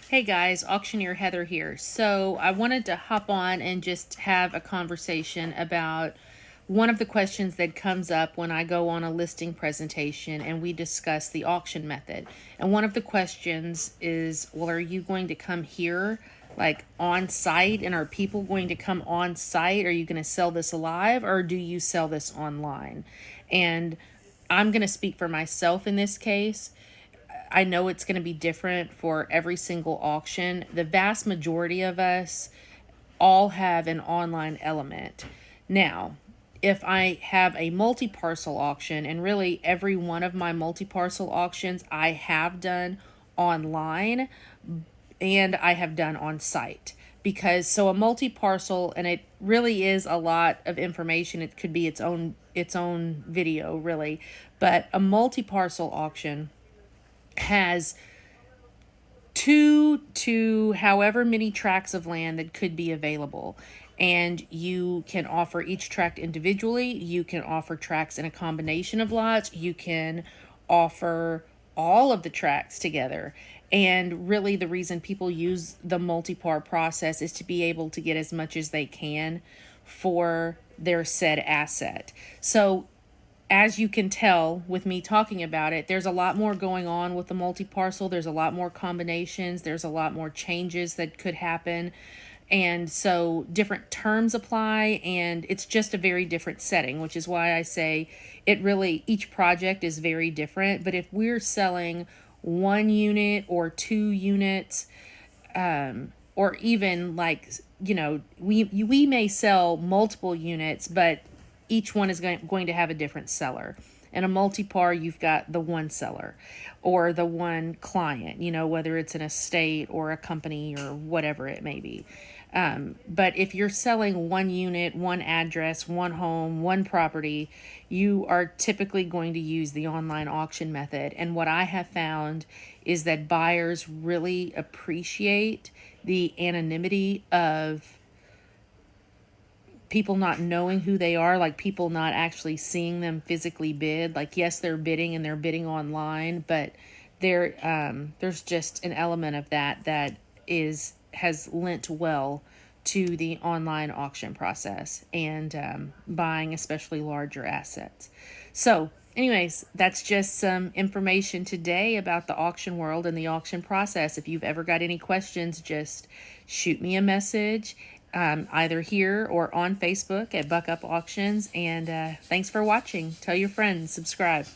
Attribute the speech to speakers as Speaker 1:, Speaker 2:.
Speaker 1: Hey guys, Auctioneer Heather here. So I wanted to hop on and just have a conversation about one of the questions that comes up when I go on a listing presentation and we discuss the auction method. And one of the questions is, well, are you going to come here like on site, and are people going to come on site? Are you going to sell this live, or do you sell this online? And I'm going to speak for myself in this case. I know it's going to be different for every single auction. The vast majority of us all have an online element. Now, if I have a multi-parcel auction, and really every one of my multi-parcel auctions I have done online and I have done on site. Because so a multi-parcel, and it really is a lot of information. It could be its own video really, but a multi-parcel auction has two to however many tracts of land that could be available. And you can offer each tract individually. You can offer tracts in a combination of lots. You can offer all of the tracts together. And really, the reason people use the multi-par process is to be able to get as much as they can for their said asset. So as you can tell with me talking about it, there's a lot more going on with the multi-parcel. There's a lot more combinations. There's a lot more changes that could happen. And so different terms apply, and it's just a very different setting, which is why I say it really, each project is very different. But if we're selling one unit or two units, or even like, we may sell multiple units, but each one is going to have a different seller. In a multi-par, you've got the one seller or the one client, whether it's an estate or a company or whatever it may be. But if you're selling one unit, one address, one home, one property, you are typically going to use the online auction method. And what I have found is that buyers really appreciate the anonymity of people not knowing who they are, like people not actually seeing them physically bid. Like, yes, they're bidding and they're bidding online, but there's just an element of that has lent well to the online auction process and buying especially larger assets. So anyways, that's just some information today about the auction world and the auction process. If you've ever got any questions, just shoot me a message, either here or on Facebook at Buck Up Auctions. And thanks for watching. Tell your friends, subscribe.